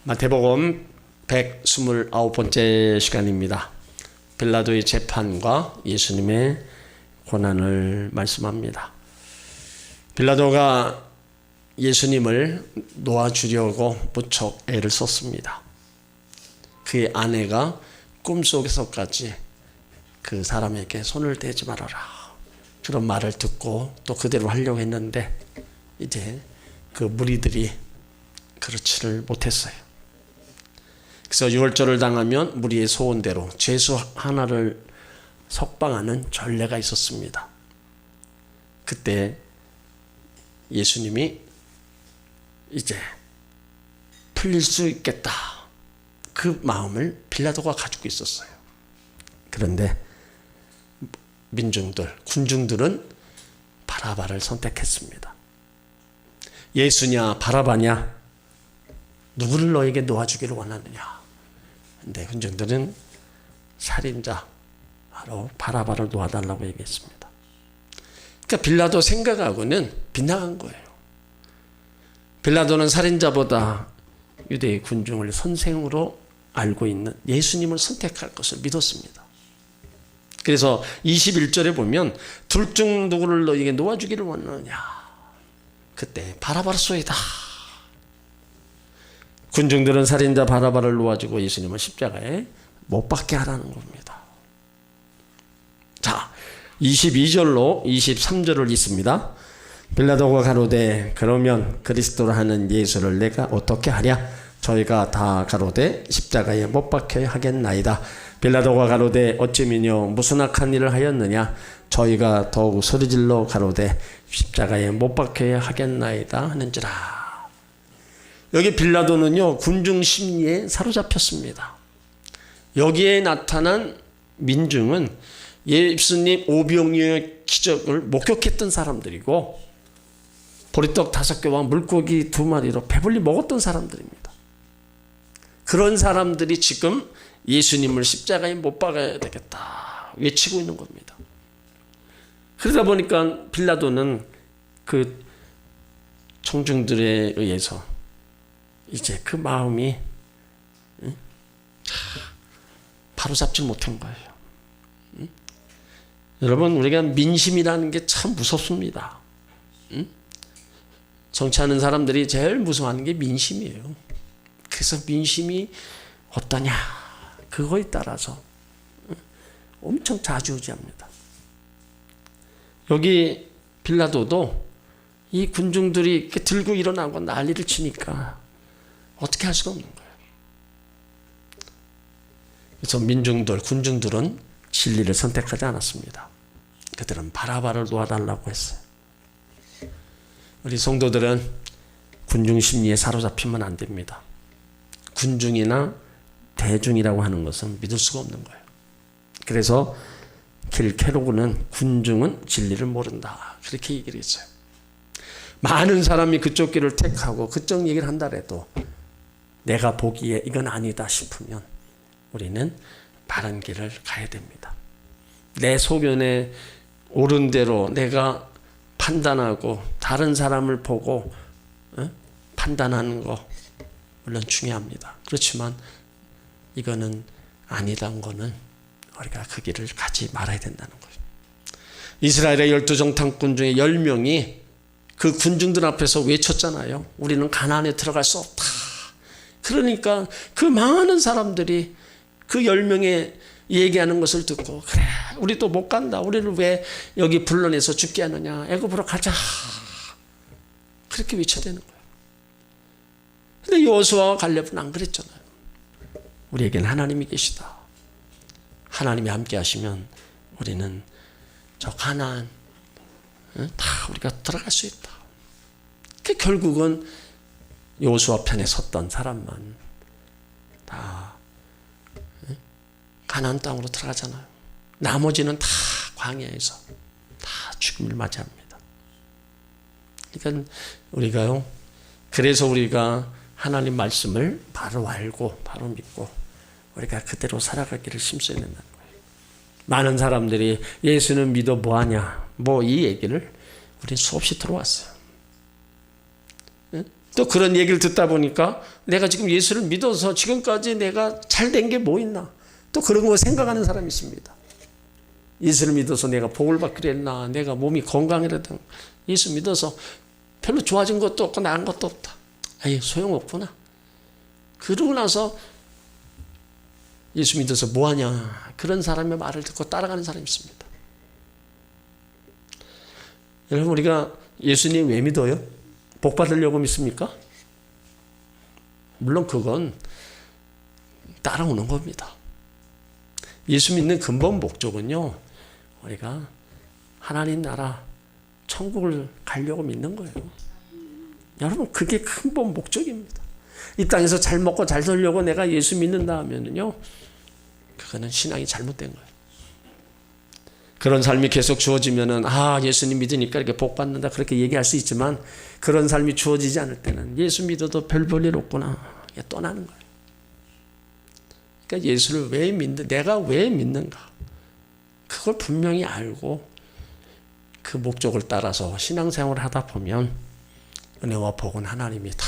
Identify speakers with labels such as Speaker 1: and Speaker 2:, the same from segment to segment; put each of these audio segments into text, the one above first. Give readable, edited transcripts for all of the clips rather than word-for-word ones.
Speaker 1: 마태복음 129번째 시간입니다. 빌라도의 재판과 예수님의 고난을 말씀합니다. 빌라도가 예수님을 놓아주려고 무척 애를 썼습니다. 그의 아내가 꿈속에서까지 그 사람에게 손을 대지 말아라, 그런 말을 듣고 또 그대로 하려고 했는데 이제 그 무리들이 그렇지를 못했어요. 그래서 유월절을 당하면 무리의 소원대로 죄수 하나를 석방하는 전례가 있었습니다. 그때 예수님이 이제 풀릴 수 있겠다, 그 마음을 빌라도가 가지고 있었어요. 그런데 민중들, 군중들은 바라바를 선택했습니다. 예수냐 바라바냐, 누구를 너에게 놓아주기를 원하느냐. 근데 군중들은 살인자 바로 바라바를 놓아달라고 얘기했습니다. 그러니까 빌라도 생각하고는 빗나간 거예요. 빌라도는 살인자보다 유대의 군중을 선생으로 알고 있는 예수님을 선택할 것을 믿었습니다. 그래서 21절에 보면 둘 중 누구를 너에게 놓아주기를 원하느냐. 그때 바라바로소이다. 군중들은 살인자 바라바를 놓아주고 예수님을 십자가에 못 박게 하라는 겁니다. 자, 22절로 23절을 읽습니다. 빌라도가 가로되 그러면 그리스도라 하는 예수를 내가 어떻게 하랴? 저희가 다 가로되 십자가에 못 박혀야 하겠나이다. 빌라도가 가로되 어찌미뇨 무슨 악한 일을 하였느냐? 저희가 더욱 소리질러 가로되 십자가에 못 박혀야 하겠나이다 하는지라. 여기 빌라도는요, 군중 심리에 사로잡혔습니다. 여기에 나타난 민중은 예수님 오병이어의 기적을 목격했던 사람들이고 보리떡 5개와 물고기 2마리로 배불리 먹었던 사람들입니다. 그런 사람들이 지금 예수님을 십자가에 못 박아야 되겠다 외치고 있는 겁니다. 그러다 보니까 빌라도는 그 청중들에 의해서 이제 그 마음이 바로잡지 못한 거예요. 여러분, 우리가 민심이라는 게 참 무섭습니다. 정치하는 사람들이 제일 무서워하는 게 민심이에요. 그래서 민심이 어떠냐, 그거에 따라서 엄청 좌지우지합니다. 여기 빌라도도 이 군중들이 이렇게 들고 일어나고 난리를 치니까 어떻게 할 수가 없는 거예요. 그래서 민중들, 군중들은 진리를 선택하지 않았습니다. 그들은 바라바를 놓아달라고 했어요. 우리 성도들은 군중 심리에 사로잡히면 안 됩니다. 군중이나 대중이라고 하는 것은 믿을 수가 없는 거예요. 그래서 길 캐로그는 군중은 진리를 모른다, 그렇게 얘기를 했어요. 많은 사람이 그쪽 길을 택하고 그쪽 얘기를 한다 해도 내가 보기에 이건 아니다 싶으면 우리는 바른 길을 가야 됩니다. 내 소견에 옳은 대로 내가 판단하고 다른 사람을 보고 판단하는 거 물론 중요합니다. 그렇지만 이거는 아니란 거는 우리가 그 길을 가지 말아야 된다는 거예요. 이스라엘의 12정탐꾼 중에 10명이 그 군중들 앞에서 외쳤잖아요. 우리는 가나안에 들어갈 수 없다. 그러니까 그 많은 사람들이 그 10명의 얘기하는 것을 듣고, 그래, 우리도 못 간다. 우리를 왜 여기 불러내서 죽게 하느냐. 애굽으로 가자. 그렇게 외쳐대는 거예요. 근데 여호수아와 갈렙은 안 그랬잖아요. 우리에겐 하나님이 계시다. 하나님이 함께 하시면 우리는 저 가나안 다 우리가 들어갈 수 있다. 그 결국은 여호수아 편에 섰던 사람만 다 가나안 땅으로 들어가잖아요. 나머지는 다 광야에서 다 죽음을 맞이합니다. 그러니까 우리가요, 그래서 우리가 하나님 말씀을 바로 알고 바로 믿고 우리가 그대로 살아가기를 힘써야 된다는 거예요. 많은 사람들이 예수는 믿어 뭐하냐, 뭐 이 얘기를 우리 수없이 들어왔어요. 또 그런 얘기를 듣다 보니까 내가 지금 예수를 믿어서 지금까지 내가 잘 된 게 뭐 있나? 또 그런 거 생각하는 사람이 있습니다. 예수를 믿어서 내가 복을 받기로 했나? 내가 몸이 건강이라든 예수 믿어서 별로 좋아진 것도 없고 나은 것도 없다. 아예 소용없구나. 그러고 나서 예수 믿어서 뭐하냐? 그런 사람의 말을 듣고 따라가는 사람이 있습니다. 여러분, 우리가 예수님 왜 믿어요? 복 받으려고 믿습니까? 물론 그건 따라오는 겁니다. 예수 믿는 근본 목적은요, 우리가 하나님 나라 천국을 가려고 믿는 거예요. 여러분, 그게 근본 목적입니다. 이 땅에서 잘 먹고 잘 살려고 내가 예수 믿는다 하면은요, 그거는 신앙이 잘못된 거예요. 그런 삶이 계속 주어지면은 예수님 믿으니까 이렇게 복 받는다 그렇게 얘기할 수 있지만, 그런 삶이 주어지지 않을 때는 예수 믿어도 별 볼 일 없구나 떠나는 거예요. 그러니까 예수를 왜 믿는, 내가 왜 믿는가, 그걸 분명히 알고 그 목적을 따라서 신앙생활을 하다 보면 은혜와 복은 하나님이 다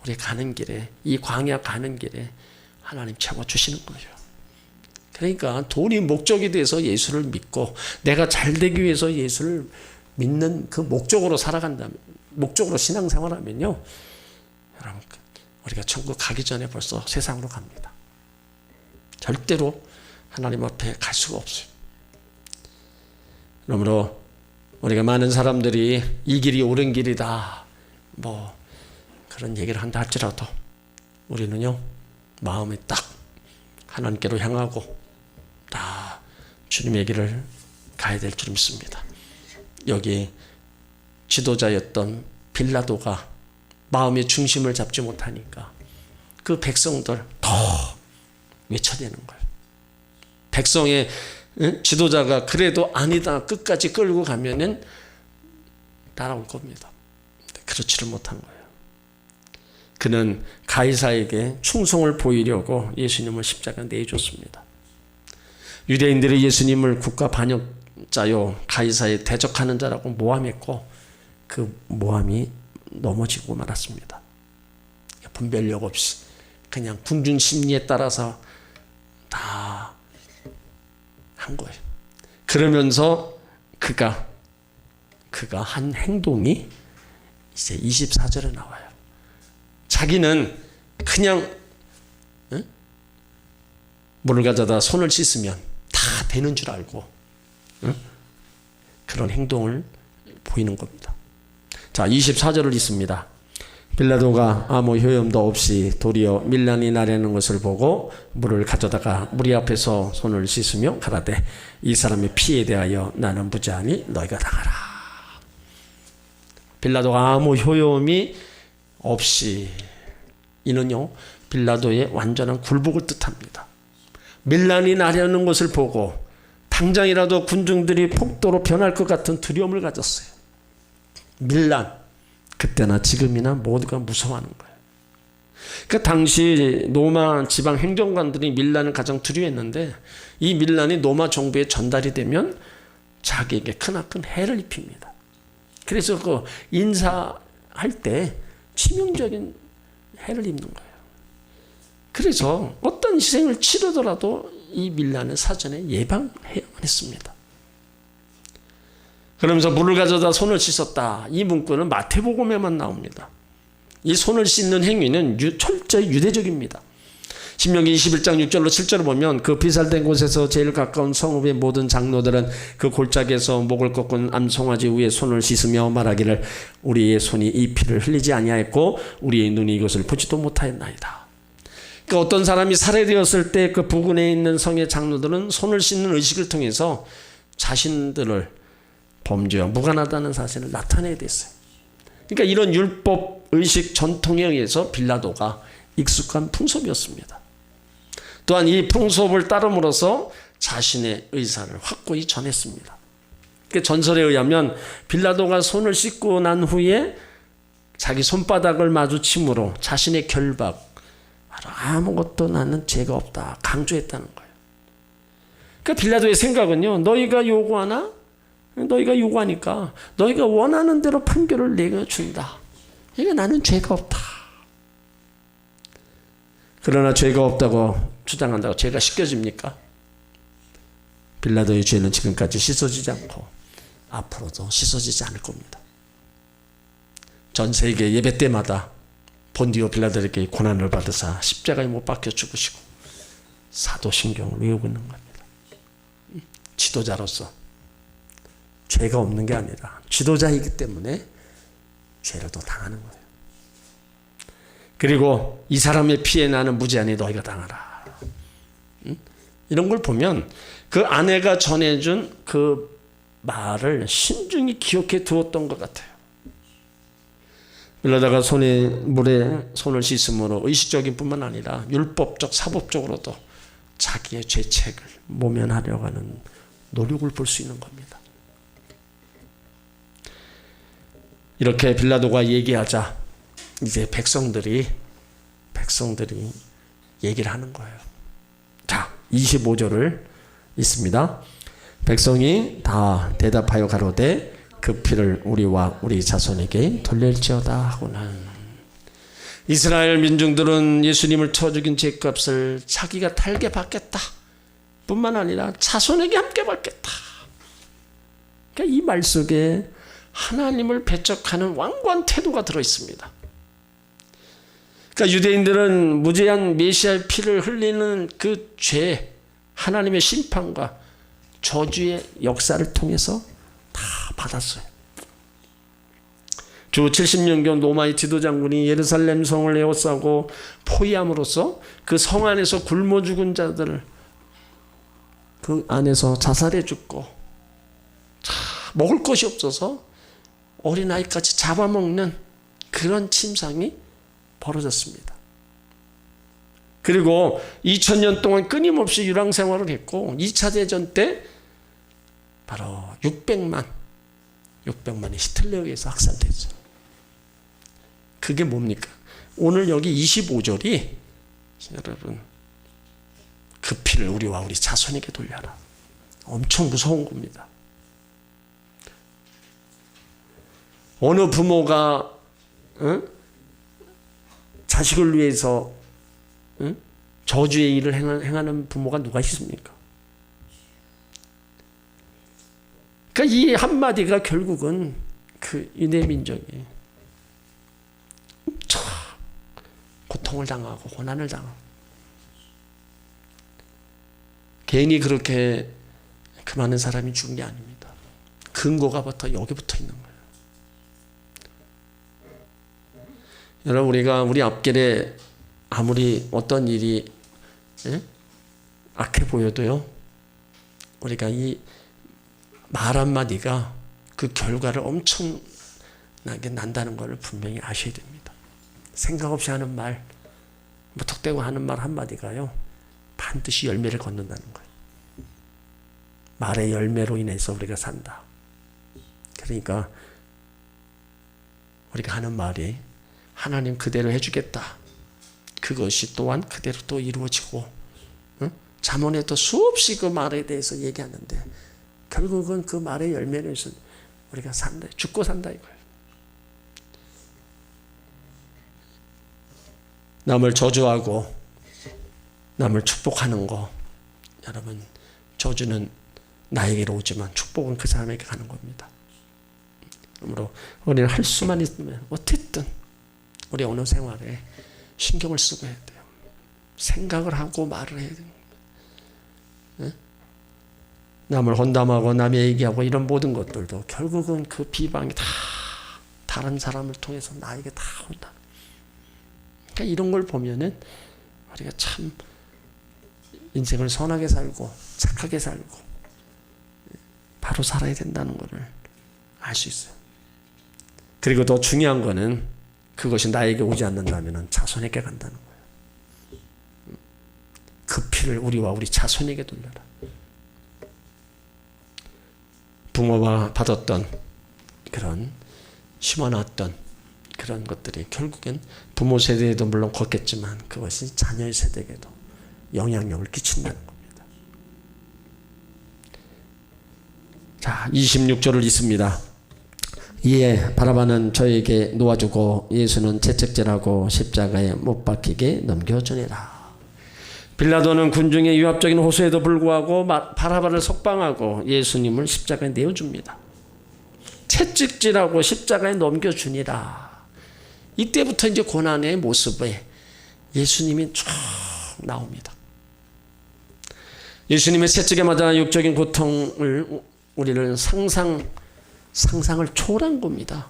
Speaker 1: 우리 가는 길에, 이 광야 가는 길에 하나님 채워주시는 거예요. 그러니까 돈이 목적이 돼서 예수를 믿고 내가 잘 되기 위해서 예수를 믿는 그 목적으로 살아간다면, 목적으로 신앙생활하면요, 여러분, 우리가 천국 가기 전에 벌써 세상으로 갑니다. 절대로 하나님 앞에 갈 수가 없어요. 그러므로 우리가 많은 사람들이 이 길이 옳은 길이다 뭐 그런 얘기를 한다 할지라도 우리는요, 마음이 딱 하나님께로 향하고 다 주님의 길을 가야 될 줄 믿습니다. 여기 지도자였던 빌라도가 마음의 중심을 잡지 못하니까 그 백성들 더 외쳐대는 거예요. 백성의 지도자가 그래도 아니다 끝까지 끌고 가면은 따라올 겁니다. 그렇지를 못한 거예요. 그는 가이사에게 충성을 보이려고 예수님을 십자가에 내줬습니다. 유대인들이 예수님을 국가 반역자요 가이사에 대적하는 자라고 모함했고 그 모함이 넘어지고 말았습니다. 분별력 없이 그냥 궁중 심리에 따라서 다 한 거예요. 그러면서 그가 한 행동이 이제 24절에 나와요. 자기는 그냥 물을 가져다 손을 씻으면 다 되는 줄 알고 그런 행동을 보이는 겁니다. 자, 24절을 읽습니다. 빌라도가 아무 효염도 없이 도리어 밀란이 나려는 것을 보고 물을 가져다가 무리 앞에서 손을 씻으며 가라되 이 사람의 피에 대하여 나는 무죄하니 너희가 당하라. 빌라도가 아무 효염이 없이, 이는요 빌라도의 완전한 굴복을 뜻합니다. 밀란이 나려는 것을 보고 당장이라도 군중들이 폭도로 변할 것 같은 두려움을 가졌어요. 밀란, 그때나 지금이나 모두가 무서워하는 거예요. 그 당시 로마 지방 행정관들이 밀란을 가장 두려워했는데 이 밀란이 로마 정부에 전달이 되면 자기에게 크나큰 해를 입힙니다. 그래서 그 인사할 때 치명적인 해를 입는 거예요. 그래서 어떤 희생을 치르더라도 이 밀란을 사전에 예방해야만 했습니다. 그러면서 물을 가져다 손을 씻었다. 이 문구는 마태복음에만 나옵니다. 이 손을 씻는 행위는 철저히 유대적입니다. 신명기 21장 6절로 7절을 보면 그 비살된 곳에서 제일 가까운 성읍의 모든 장로들은 그 골짜기에서 목을 꺾은 암송아지 위에 손을 씻으며 말하기를 우리의 손이 이 피를 흘리지 아니하였고 우리의 눈이 이것을 보지도 못하였나이다. 그러니까 어떤 사람이 살해되었을 때 그 부근에 있는 성의 장로들은 손을 씻는 의식을 통해서 자신들을 범죄와 무관하다는 사실을 나타내야 됐어요. 그러니까 이런 율법 의식 전통에 의해서 빌라도가 익숙한 풍습이었습니다. 또한 이 풍습을 따름으로써 자신의 의사를 확고히 전했습니다. 그 전설에 의하면 빌라도가 손을 씻고 난 후에 자기 손바닥을 마주침으로 자신의 결박, 아무것도 나는 죄가 없다 강조했다는 거예요. 그러니까 빌라도의 생각은요, 너희가 요구하니까 너희가 원하는 대로 판결을 내려준다. 이게 나는 죄가 없다. 그러나 죄가 없다고 주장한다고 죄가 씻겨집니까? 빌라도의 죄는 지금까지 씻어지지 않고 앞으로도 씻어지지 않을 겁니다. 전 세계 예배 때마다 본디오 빌라도에게 고난을 받으사 십자가에 못 박혀 죽으시고 사도신경을 외우고 있는 겁니다. 지도자로서 죄가 없는 게 아니라 지도자이기 때문에 죄를 또 당하는 거예요. 그리고 이 사람의 피에 나는 무죄하니 너희가 당하라. 이런 걸 보면 그 아내가 전해준 그 말을 신중히 기억해 두었던 것 같아요. 빌라도가 물에 손을 씻음으로 의식적인 뿐만 아니라 율법적, 사법적으로도 자기의 죄책을 모면하려고 하는 노력을 볼 수 있는 겁니다. 이렇게 빌라도가 얘기하자 이제 백성들이 얘기를 하는 거예요. 자, 25절을 읽습니다. 백성이 다 대답하여 가로되 그 피를 우리와 우리 자손에게 돌릴지어다 하고는 이스라엘 민중들은 예수님을 쳐 죽인 죄값을 자기가 달게 받겠다 뿐만 아니라 자손에게 함께 받겠다. 그러니까 이 말 속에 하나님을 배척하는 완고한 태도가 들어있습니다. 그러니까 유대인들은 무죄한 메시아의 피를 흘리는 그 죄, 하나님의 심판과 저주의 역사를 통해서 다 받았어요. 주 70년경 로마의 지도장군이 예루살렘 성을 에워싸고 포위함으로써 그 성 안에서 굶어 죽은 자들을 그 안에서 자살해 죽고 먹을 것이 없어서 어린아이까지 잡아먹는 그런 침상이 벌어졌습니다. 그리고 2000년 동안 끊임없이 유랑 생활을 했고 2차 대전 때 바로 600만이 히틀러에 의해서 학살됐죠. 그게 뭡니까? 오늘 여기 25절이 여러분 그 피를 우리와 우리 자손에게 돌려라. 엄청 무서운 겁니다. 어느 부모가 자식을 위해서 저주의 일을 행하는 부모가 누가 있습니까? 그러니까 이 한마디가 결국은 그 유대 민족이 엄청 고통을 당하고 고난을 당하고 괜히 그렇게 그 많은 사람이 죽은 게 아닙니다. 근거가 여기부터 있는 거예요. 여러분 우리가 우리 앞길에 아무리 어떤 일이 악해 보여도요. 우리가 이 말 한마디가 그 결과를 엄청나게 난다는 것을 분명히 아셔야 됩니다. 생각 없이 하는 말, 무턱대고 하는 말 한마디가요. 반드시 열매를 거둔다는 거예요. 말의 열매로 인해서 우리가 산다. 그러니까 우리가 하는 말이 하나님 그대로 해주겠다. 그것이 또한 그대로 또 이루어지고 잠언에도 수없이 그 말에 대해서 얘기하는데 결국은 그 말의 열매로 해서 우리가 산다. 죽고 산다 이거예요. 남을 저주하고 남을 축복하는 거 여러분 저주는 나에게로 오지만 축복은 그 사람에게 가는 겁니다. 그러므로 우리는 할 수만 있으면 어쨌든 우리 어느 생활에 신경을 쓰고 해야 돼요. 생각을 하고 말을 해야 됩니다. 남을 혼담하고 남의 얘기하고 이런 모든 것들도 결국은 그 비방이 다 다른 사람을 통해서 나에게 다 온다. 그러니까 이런 걸 보면은 우리가 참 인생을 선하게 살고 착하게 살고 바로 살아야 된다는 것을 알 수 있어요. 그리고 더 중요한 거는 그것이 나에게 오지 않는다면 자손에게 간다는 거예요. 그 피를 우리와 우리 자손에게 돌려라. 부모가 받았던 그런 심어놨던 그런 것들이 결국엔 부모 세대에도 물론 걷겠지만 그것이 자녀의 세대에게도 영향력을 끼친다는 겁니다. 자, 26절을 읽습니다. 이에 바라바는 저에게 놓아주고 예수는 채찍질하고 십자가에 못 박히게 넘겨주니라. 빌라도는 군중의 유압적인 호소에도 불구하고 바라바를 석방하고 예수님을 십자가에 내어줍니다. 채찍질하고 십자가에 넘겨주니라. 이때부터 이제 고난의 모습에 예수님이 쭉 나옵니다. 예수님의 채찍에 맞아 육적인 고통을 우리를 상상을 초월한 겁니다.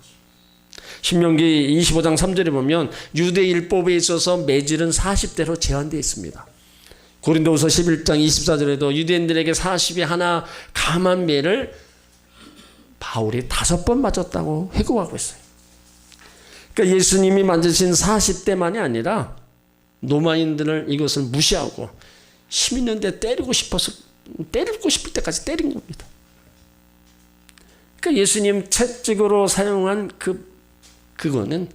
Speaker 1: 신명기 25장 3절에 보면 유대율법에 있어서 매질은 40대로 제한되어 있습니다. 고린도후서 11장 24절에도 유대인들에게 40에 하나 감한 매를 바울이 5번 맞았다고 회고하고 있어요. 그러니까 예수님이 만드신 40대만이 아니라 로마인들을 이것을 무시하고 힘 있는데 때리고 싶을 때까지 때린 겁니다. 그러니까 예수님 채찍으로 사용한 그거는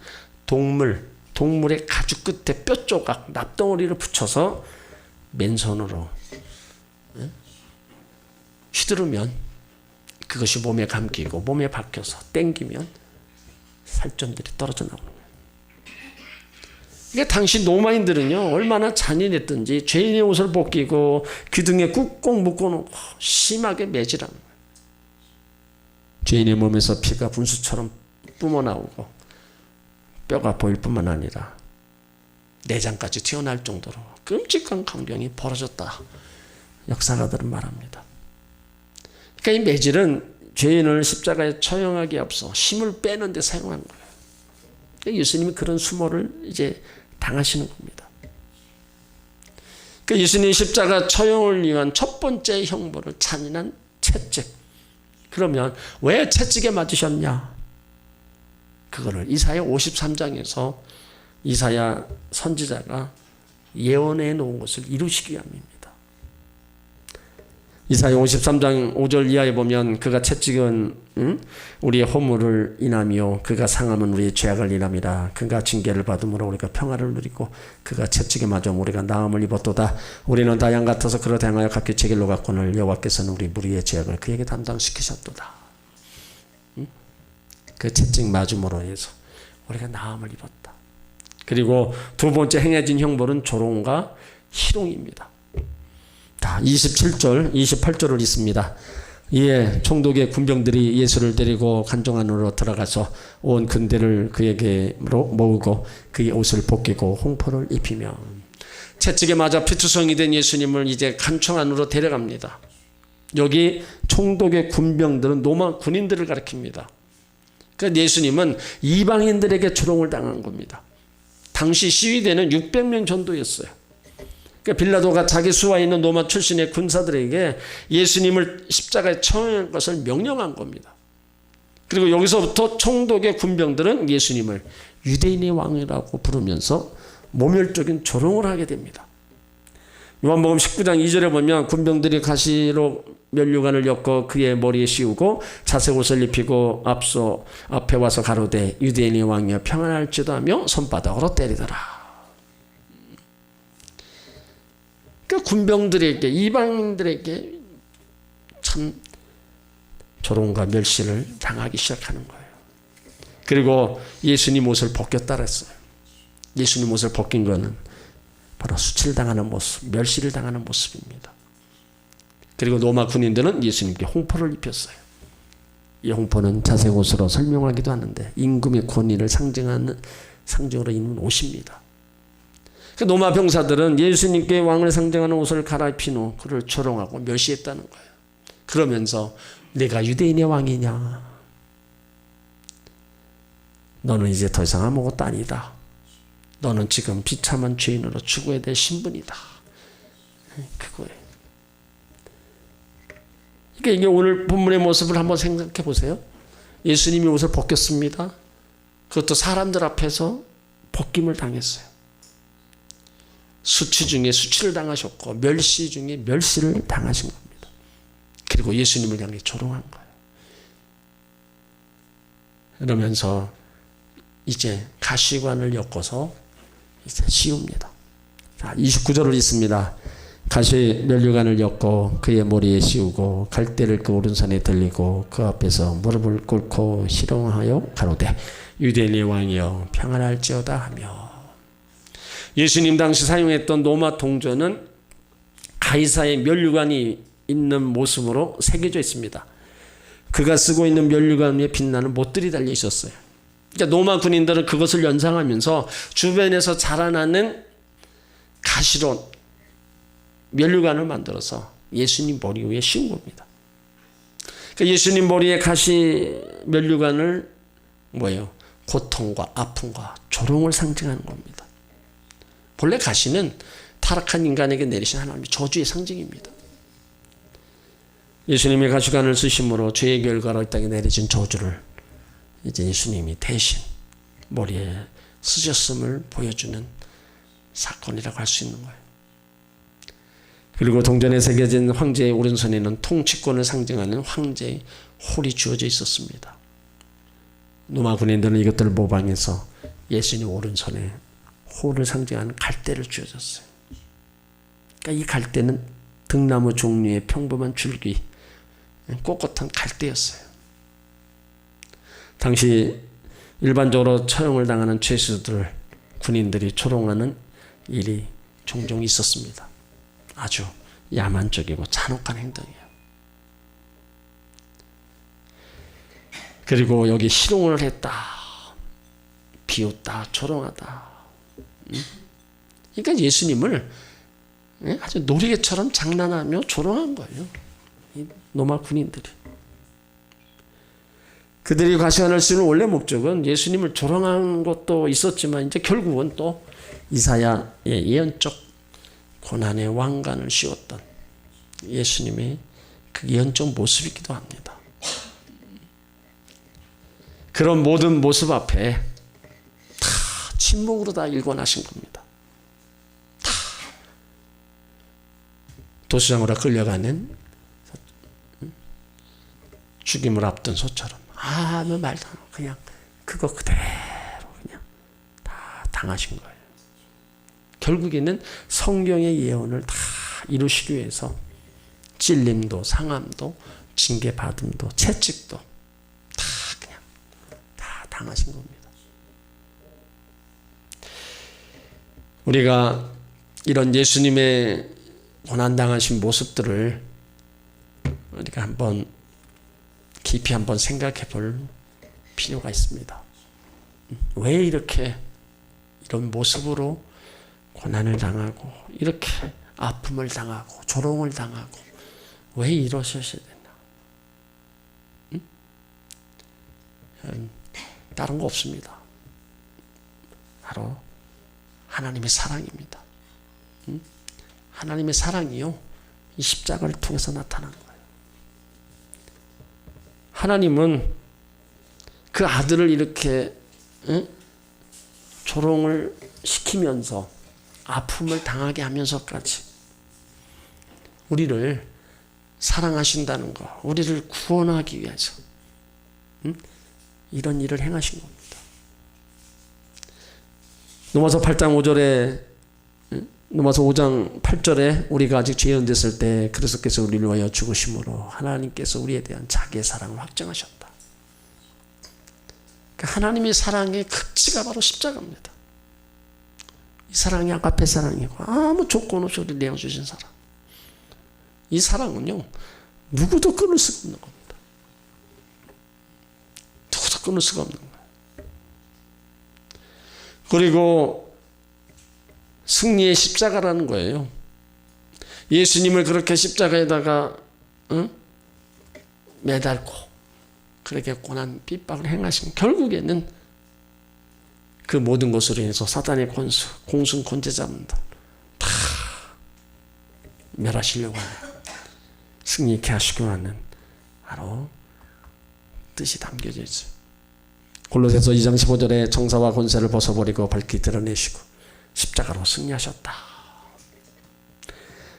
Speaker 1: 동물의 가죽 끝에 뼈 조각, 납덩어리를 붙여서 맨손으로 휘두르면 그것이 몸에 감기고 몸에 박혀서 땡기면 살점들이 떨어져 나오는 거예요. 그러니까 당시 로마인들은요 얼마나 잔인했든지 죄인의 옷을 벗기고 귀등에 꾹꾹 묶어놓고 심하게 매질하는 거예요. 죄인의 몸에서 피가 분수처럼 뿜어나오고 뼈가 보일 뿐만 아니라 내장까지 튀어나올 정도로 끔찍한 광경이 벌어졌다. 역사가들은 말합니다. 그러니까 이 매질은 죄인을 십자가에 처형하기에 앞서 힘을 빼는 데 사용한 거예요. 그러니까 예수님이 그런 수모를 이제 당하시는 겁니다. 그러니까 예수님이 십자가 처형을 위한 첫 번째 형벌을 잔인한 채찍. 그러면 왜 채찍에 맞으셨냐? 그거를 이사야 53장에서 이사야 선지자가 예언해 놓은 것을 이루시기 위함입니다. 이사야 53장 5절 이하에 보면 그가 채찍은 우리의 허물을 인하며 그가 상함은 우리의 죄악을 인함이라. 그가 징계를 받음으로 우리가 평화를 누리고 그가 채찍에 맞아 우리가 나음을 입었도다. 우리는 다 양 같아서 그로 행하여 각기 제 길로 갔거늘 여호와께서는 우리 무리의 죄악을 그에게 담당시키셨도다. 그 채찍 맞음으로 해서 우리가 나음을 입었다. 그리고 두 번째 행해진 형벌은 조롱과 희롱입니다. 27절, 28절을 읽습니다. 이에 총독의 군병들이 예수를 데리고 관중 안으로 들어가서 온 군대를 그에게로 모으고 그의 옷을 벗기고 홍포를 입히며 채찍에 맞아 피투성이 된 예수님을 이제 관청 안으로 데려갑니다. 여기 총독의 군병들은 로마 군인들을 가리킵니다. 그러니까 예수님은 이방인들에게 조롱을 당한 겁니다. 당시 시위대는 600명 정도였어요. 그러니까 빌라도가 자기 수하에 있는 로마 출신의 군사들에게 예수님을 십자가에 처형할 것을 명령한 겁니다. 그리고 여기서부터 총독의 군병들은 예수님을 유대인의 왕이라고 부르면서 모멸적인 조롱을 하게 됩니다. 요한복음 19장 2절에 보면 군병들이 가시로 면류관을 엮어 그의 머리에 씌우고 자색 옷을 입히고 앞에 와서 가로되 유대인의 왕이여 평안할지도 하며 손바닥으로 때리더라. 그 군병들에게 이방인들에게 참 조롱과 멸시를 당하기 시작하는 거예요. 그리고 예수님 옷을 벗겼다 그랬어요. 예수님 옷을 벗긴 거는 바로 수치를 모습, 멸시를 당하는 모습입니다. 그리고 로마 군인들은 예수님께 홍포를 입혔어요. 이 홍포는 자색 옷으로 설명하기도 하는데 임금의 권위를 상징으로 입는 옷입니다. 로마 병사들은 예수님께 왕을 상징하는 옷을 갈아입힌 후 그를 조롱하고 멸시했다는 거예요. 그러면서 내가 유대인의 왕이냐? 너는 이제 더 이상 아무것도 아니다. 너는 지금 비참한 죄인으로 죽어야 될 신분이다. 그거예요. 그러니까 이게 오늘 본문의 모습을 한번 생각해 보세요. 예수님이 옷을 벗겼습니다. 그것도 사람들 앞에서 벗김을 당했어요. 수치 중에 수치를 당하셨고 멸시 중에 멸시를 당하신 겁니다. 그리고 예수님을 향해 조롱한 거예요. 그러면서 이제 가시관을 엮어서 이제 씌웁니다. 자, 29절을 읽습니다. 가시 면류관을 엮고 그의 머리에 씌우고 갈대를 그 오른손에 들리고 그 앞에서 무릎을 꿇고 희롱하여 가로되 유대인의 왕이여 평안할지어다 하며. 예수님 당시 사용했던 로마 동전은 가이사의 면류관이 있는 모습으로 새겨져 있습니다. 그가 쓰고 있는 면류관 위에 빛나는 못들이 달려 있었어요. 그러니까 로마 군인들은 그것을 연상하면서 주변에서 자라나는 가시로 면류관을 만들어서 예수님 머리 위에 씌운 겁니다. 그러니까 예수님 머리에 가시 면류관을 뭐예요? 고통과 아픔과 조롱을 상징하는 겁니다. 본래 가시는 타락한 인간에게 내리신 하나님의 저주의 상징입니다. 예수님의 가시관을 쓰심으로 죄의 결과로 이 땅에 내려진 저주를 이제 예수님이 대신 머리에 쓰셨음을 보여주는 사건이라고 할 수 있는 거예요. 그리고 동전에 새겨진 황제의 오른손에는 통치권을 상징하는 황제의 홀이 주어져 있었습니다. 로마 군인들은 이것들을 모방해서 예수님 오른손에 홀을 상징하는 갈대를 쥐어줬어요. 그러니까 이 갈대는 등나무 종류의 평범한 줄기, 꼿꼿한 갈대였어요. 당시 일반적으로 처형을 당하는 죄수들, 군인들이 조롱하는 일이 종종 있었습니다. 아주 야만적이고 잔혹한 행동이에요. 그리고 여기 희롱을 했다, 비웃다, 조롱하다. 그러니까 예수님을 아주 놀이개처럼 장난하며 조롱한 거예요. 이 로마 군인들이. 그들이 가시관을 쓰는 원래 목적은 예수님을 조롱한 것도 있었지만 이제 결국은 또 이사야의 예언적 고난의 왕관을 씌웠던 예수님의 그 예언적 모습이기도 합니다. 그런 모든 모습 앞에 다 침묵으로 다 일관하신 겁니다. 다 도시장으로 끌려가는 죽임을 앞둔 소처럼 아무 말도 안 하고 그냥 그거 그대로 그냥 다 당하신 거예요. 결국에는 성경의 예언을 다 이루시기 위해서 찔림도 상함도 징계받음도 채찍도 다 그냥 다 당하신 겁니다. 우리가 이런 예수님의 고난당하신 모습들을 우리가 한번 깊이 한번 생각해 볼 필요가 있습니다. 왜 이렇게 이런 모습으로 고난을 당하고 이렇게 아픔을 당하고 조롱을 당하고 왜 이러셔야 되나? 다른 거 없습니다. 바로 하나님의 사랑입니다. 하나님의 사랑이요, 이 십자가를 통해서 나타난 거예요. 하나님은 그 아들을 이렇게 조롱을 시키면서 아픔을 당하게 하면서까지 우리를 사랑하신다는 것, 우리를 구원하기 위해서 이런 일을 행하신 겁니다. 로마서 8장 5절에 로마서 5장 8절에 우리가 아직 죄인됐을 때 그리스도께서 우리를 위하여 죽으심으로 하나님께서 우리에 대한 자기의 사랑을 확정하셨다. 그러니까 하나님의 사랑의 극치가 바로 십자가입니다. 이 사랑이 아가페 사랑이고 아무 조건 없이 우리를 내어주신 사랑. 이 사랑은요, 누구도 끊을 수가 없는 겁니다. 누구도 끊을 수가 없는 거예요. 그리고 승리의 십자가라는 거예요. 예수님을 그렇게 십자가에다가 매달고 그렇게 고난 핍박을 행하신 결국에는 그 모든 것으로 인해서 사단의 권수, 공sun 권제자분들 다 멸하시려고 하는, 승리케 하시고 하는 바로 뜻이 담겨져 있어요. 골로새서 2장 15절에 정사와 권세를 벗어버리고 밝히 드러내시고 십자가로 승리하셨다.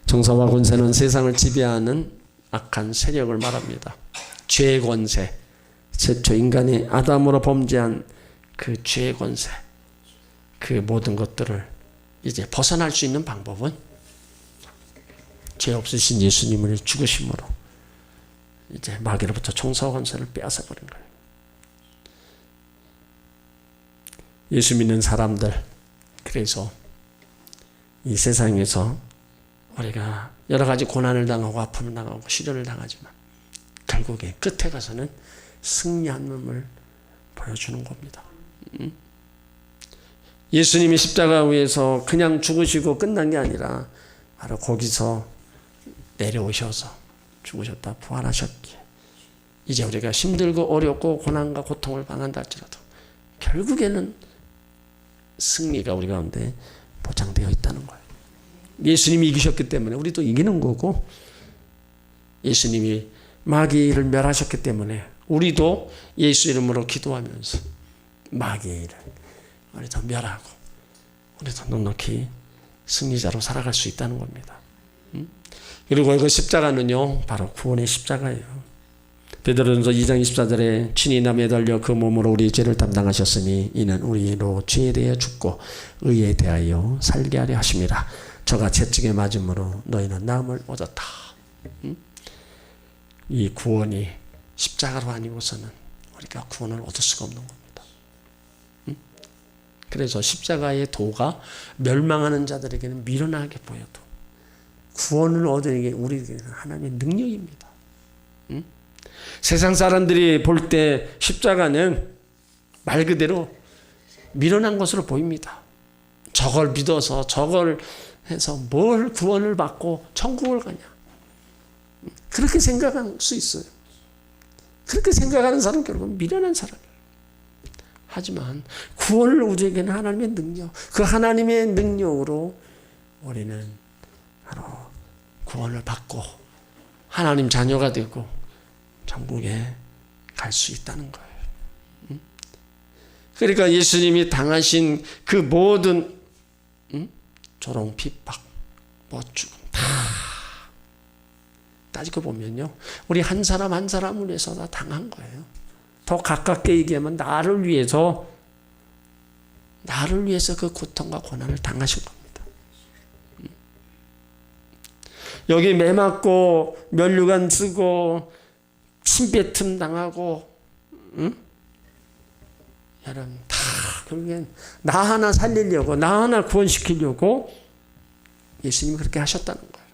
Speaker 1: 정사와 권세는 세상을 지배하는 악한 세력을 말합니다. 죄의 권세, 최초 인간이 아담으로 범죄한 그 죄의 권세, 그 모든 것들을 이제 벗어날 수 있는 방법은 죄 없으신 예수님을 죽으심으로 이제 마귀로부터 총사 권세를 빼앗아 버린 거예요. 예수 믿는 사람들, 그래서 이 세상에서 우리가 여러 가지 고난을 당하고 아픔을 당하고 시련을 당하지만 결국에 끝에 가서는 승리함을 보여주는 겁니다. 예수님이 십자가 위에서 그냥 죽으시고 끝난 게 아니라 바로 거기서 내려오셔서 죽으셨다 부활하셨기에 이제 우리가 힘들고 어렵고 고난과 고통을 당한다 할지라도 결국에는 승리가 우리 가운데 보장되어 있다는 거예요. 예수님이 이기셨기 때문에 우리도 이기는 거고, 예수님이 마귀를 멸하셨기 때문에 우리도 예수 이름으로 기도하면서 마귀를 우리도 멸하고 우리도 넉넉히 승리자로 살아갈 수 있다는 겁니다. 그리고 그 십자가는요 바로 구원의 십자가예요. 베드로전서 2장 24절에 친히 남에 달려 그 몸으로 우리 죄를 담당하셨으니 이는 우리로 죄에 대하여 죽고 의에 대하여 살게 하려 하심이라. 저가 채찍에 맞음으로 너희는 나음을 얻었다. 이 구원이 십자가로 아니고서는 우리가 구원을 얻을 수가 없는 겁니다. 그래서 십자가의 도가 멸망하는 자들에게는 미련하게 보여도 구원을 얻는 게 우리에게는 하나님의 능력입니다. 세상 사람들이 볼 때 십자가는 말 그대로 미련한 것으로 보입니다. 저걸 믿어서 저걸 해서 뭘 구원을 받고 천국을 가냐. 그렇게 생각할 수 있어요. 그렇게 생각하는 사람은 결국은 미련한 사람이에요. 하지만 구원을 우리에게는 하나님의 능력, 그 하나님의 능력으로 우리는 바로 구원을 받고 하나님 자녀가 되고 천국에 갈 수 있다는 거예요. 그러니까 예수님이 당하신 그 모든 조롱, 핍박, 죽음 다 따지고 보면요, 우리 한 사람 한 사람을 위해서 다 당한 거예요. 더 가깝게 얘기하면 나를 위해서 그 고통과 고난을 당하신 겁니다. 여기 매 맞고 면류관 쓰고 침뱉음 당하고, 여러분 다 결국엔 나 하나 살리려고, 나 하나 구원시키려고 예수님이 그렇게 하셨다는 거예요.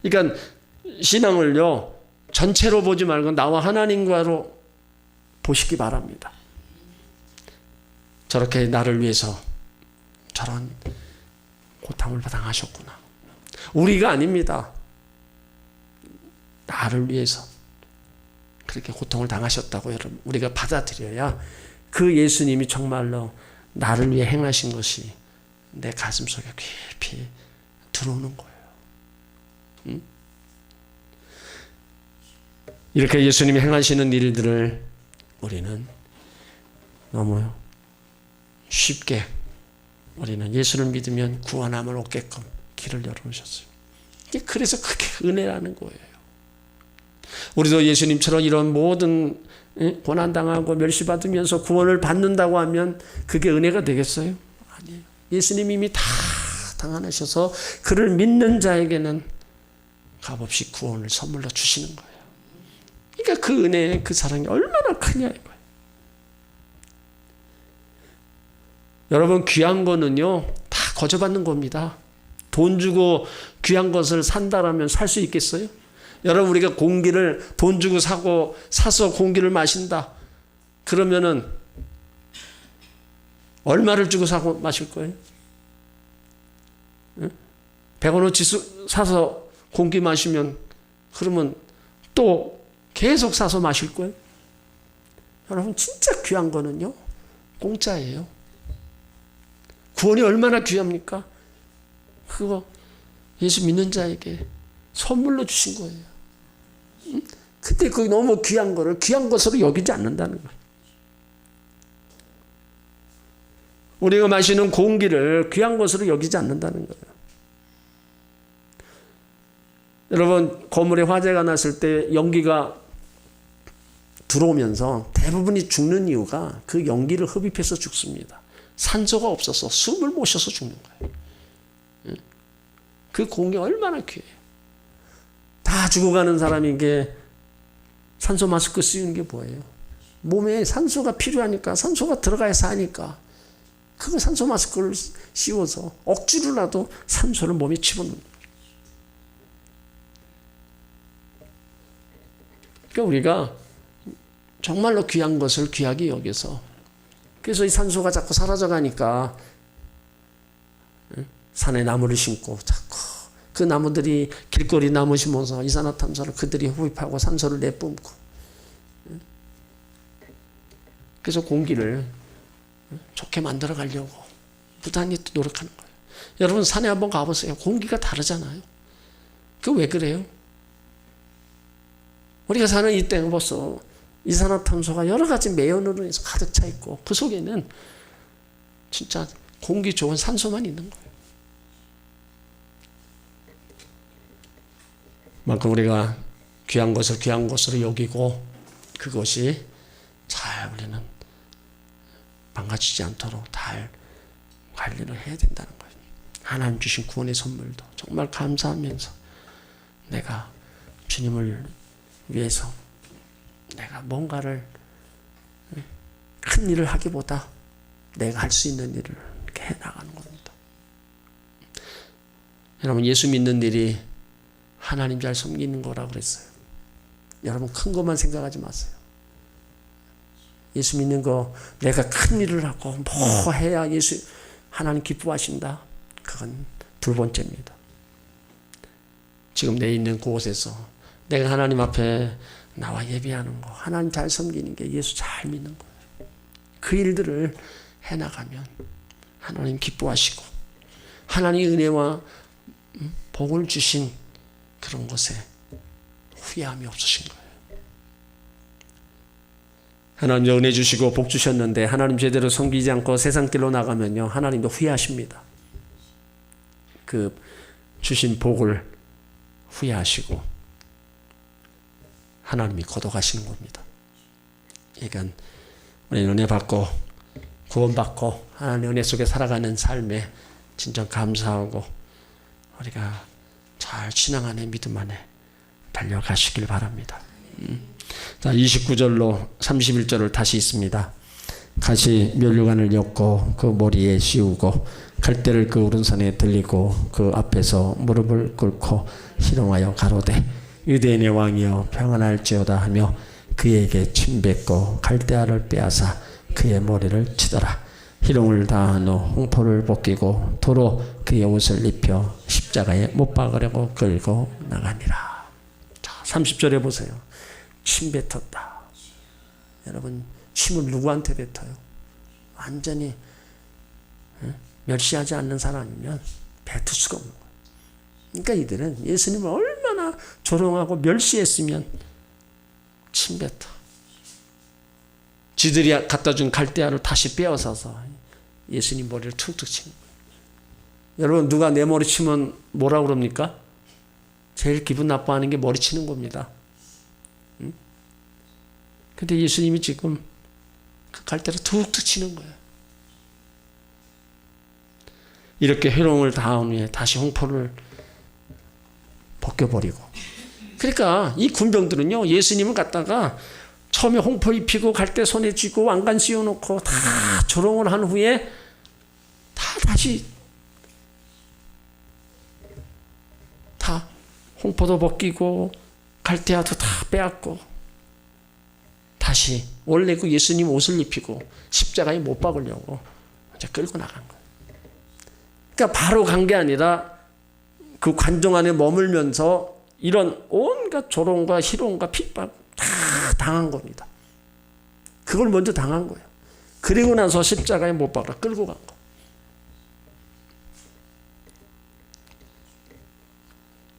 Speaker 1: 그러니까 신앙을요 전체로 보지 말고 나와 하나님과로 보시기 바랍니다. 저렇게 나를 위해서 저런 고통을 당하셨구나. 우리가 아닙니다. 나를 위해서 그렇게 고통을 당하셨다고 여러분 우리가 받아들여야 그 예수님이 정말로 나를 위해 행하신 것이 내 가슴속에 깊이 들어오는 거예요. 이렇게 예수님이 행하시는 일들을 우리는 너무 쉽게 우리는 예수를 믿으면 구원함을 얻게끔 길을 열어놓으셨어요. 그래서 그게 은혜라는 거예요. 우리도 예수님처럼 이런 모든 고난당하고 멸시받으면서 구원을 받는다고 하면 그게 은혜가 되겠어요? 아니에요. 예수님이 이미 다 당하셔서 그를 믿는 자에게는 값없이 구원을 선물로 주시는 거예요. 그러니까 그 은혜, 그 사랑이 얼마나 크냐 이거예요. 여러분 귀한 거는요 다 거저받는 겁니다. 돈 주고 귀한 것을 산다라면 살 수 있겠어요? 여러분 우리가 공기를 돈 주고 사서 공기를 마신다. 그러면은 얼마를 주고 사고 마실 거예요? 100원어치 사서 공기 마시면 그러면 또 계속 사서 마실 거예요? 여러분 진짜 귀한 거는요 공짜예요. 구원이 얼마나 귀합니까? 그거 예수 믿는 자에게 선물로 주신 거예요. 근데 그 너무 귀한 거를 귀한 것으로 여기지 않는다는 거예요. 우리가 마시는 공기를 귀한 것으로 여기지 않는다는 거예요. 여러분 건물에 화재가 났을 때 연기가 들어오면서 대부분이 죽는 이유가 그 연기를 흡입해서 죽습니다. 산소가 없어서 숨을 못 쉬어서 죽는 거예요. 그 공기 얼마나 귀해요. 다 죽어가는 사람이 게 산소 마스크 쓰는 게 뭐예요? 몸에 산소가 필요하니까, 산소가 들어가야 사니까 그 산소 마스크를 씌워서 억지로라도 산소를 몸에 집어넣는 거예요. 그러니까 우리가 정말로 귀한 것을 귀하게 여겨서, 그래서 이 산소가 자꾸 사라져 가니까 산에 나무를 심고 자꾸 그 나무들이 길거리 나무 심어서 이산화탄소를 그들이 흡입하고 산소를 내뿜고, 그래서 공기를 좋게 만들어 가려고 부단히 노력하는 거예요. 여러분 산에 한번 가보세요. 공기가 다르잖아요. 그 왜 그래요? 우리가 사는 이 땅에 벌써 이산화탄소가 여러 가지 매연으로 해서 가득 차 있고, 그 속에는 진짜 공기 좋은 산소만 있는 거예요. 만큼 우리가 귀한 것을 귀한 것으로 여기고, 그것이 잘 우리는 망가지지 않도록 잘 관리를 해야 된다는 거예요. 하나님 주신 구원의 선물도 정말 감사하면서, 내가 주님을 위해서 내가 뭔가를 큰 일을 하기보다 내가 할 수 있는 일을 이렇게 해나가는 겁니다. 여러분, 예수 믿는 일이 하나님 잘 섬기는 거라고 그랬어요. 여러분, 큰 것만 생각하지 마세요. 예수 믿는 거, 내가 큰 일을 하고 뭐 해야 하나님 기뻐하신다, 그건 두 번째입니다. 지금 내 있는 그곳에서 내가 하나님 앞에 나와 예배하는 거, 하나님 잘 섬기는 게 예수 잘 믿는 거예요. 그 일들을 해나가면 하나님 기뻐하시고, 하나님 은혜와 복을 주신 그런 것에 후회함이 없으신 거예요. 하나님 은혜 주시고 복 주셨는데 하나님 제대로 섬기지 않고 세상 길로 나가면요, 하나님도 후회하십니다. 그 주신 복을 후회하시고 하나님이 거둬가시는 겁니다. 그러니까 우리는 은혜 받고 구원받고 하나님의 은혜 속에 살아가는 삶에 진정 감사하고, 우리가 잘 신앙 안에 믿음 안에 달려가시길 바랍니다. 자, 29절로 31절을 다시 읽습니다. 가시 면류관을 엮고 그 머리에 씌우고 갈대를 그 오른손에 들리고 그 앞에서 무릎을 꿇고 희롱하여 가로되 유대인의 왕이여 평안할지어다 하며 그에게 침뱉고 갈대아를 빼앗아 그의 머리를 치더라. 희롱을 다한 후 홍포를 벗기고 도로 그의 옷을 입혀 십자가에 못 박으려고 끌고 나가니라. 자, 30절에 보세요. 침 뱉었다. 여러분, 침을 누구한테 뱉어요? 완전히 멸시하지 않는 사람이면 뱉을 수가 없는 거예요. 그러니까 이들은 예수님을 얼마나 조롱하고 멸시했으면 침 뱉어. 지들이 갖다 준 갈대아를 다시 빼앗아서 예수님 머리를 툭툭 치는 거예요. 여러분, 누가 내 머리 치면 뭐라고 그럽니까? 제일 기분 나빠하는 게 머리 치는 겁니다. 근데 예수님이 지금 그 갈대를 툭툭 치는 거예요. 이렇게 회롱을 다한 후에 다시 홍포를 벗겨버리고. 그러니까 이 군병들은요, 예수님을 갖다가 처음에 홍포 입히고 갈대 손에 쥐고 왕관 씌워놓고 다 조롱을 한 후에 다시 다 홍포도 벗기고 갈대아도 다 빼앗고 다시 원래 그 예수님 옷을 입히고 십자가에 못 박으려고 이제 끌고 나간 거예요. 그러니까 바로 간 게 아니라 그 관종 안에 머물면서 이런 온갖 조롱과 희롱과 핍박 다 당한 겁니다. 그걸 먼저 당한 거예요. 그리고 나서 십자가에 못 박아 끌고 간 거.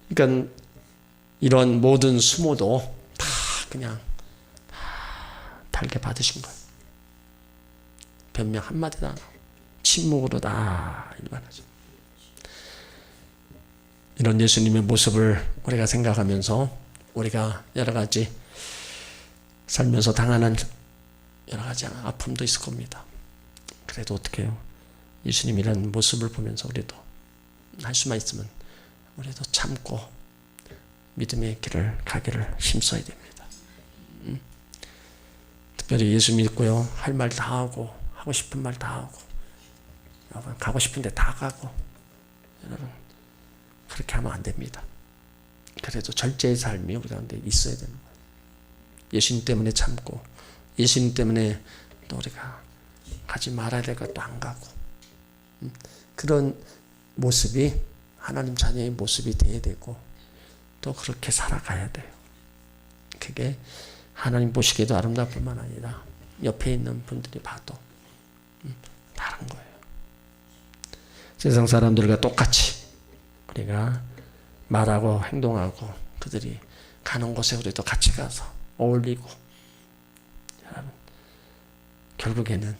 Speaker 1: 그러니까 이런 모든 수모도 다 그냥 다 달게 받으신 거예요. 변명 한마디도 안 하고 침묵으로 다 일관하죠. 이런 예수님의 모습을 우리가 생각하면서 우리가 여러 가지 살면서 당하는 여러 가지 아픔도 있을 겁니다. 그래도 어떻게 해요? 예수님이라는 모습을 보면서 우리도 할 수만 있으면 우리도 참고 믿음의 길을 가기를 힘써야 됩니다. 특별히 예수 믿고요, 할 말 다 하고 하고 싶은 말 다 하고 여러분 가고 싶은데 다 가고, 여러분 그렇게 하면 안 됩니다. 그래도 절제의 삶이 우리 가운데 있어야 되는 거예요. 예수님 때문에 참고 예수님 때문에 또 우리가 가지 말아야 될 것도 안 가고, 그런 모습이 하나님 자녀의 모습이 되어야 되고 또 그렇게 살아가야 돼요. 그게 하나님 보시기에도 아름다울 뿐만 아니라 옆에 있는 분들이 봐도 다른 거예요. 세상 사람들과 똑같이 우리가 말하고 행동하고 그들이 가는 곳에 우리도 같이 가서 어울리고, 여러분 결국에는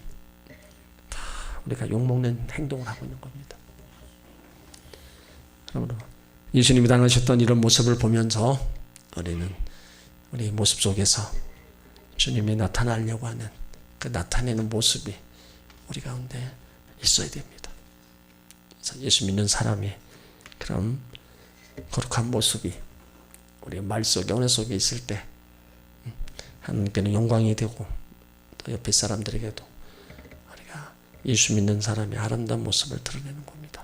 Speaker 1: 다 우리가 욕먹는 행동을 하고 있는 겁니다. 그러므로 예수님이 당하셨던 이런 모습을 보면서 우리는 우리 모습 속에서 주님이 나타나려고 하는 그 나타내는 모습이 우리 가운데 있어야 됩니다. 그래서 예수 믿는 사람이 그런 거룩한 모습이 우리 말 속에 언어 속에 있을 때 하나님께는 영광이 되고 또 옆에 사람들에게도 우리가 예수 믿는 사람의 아름다운 모습을 드러내는 겁니다.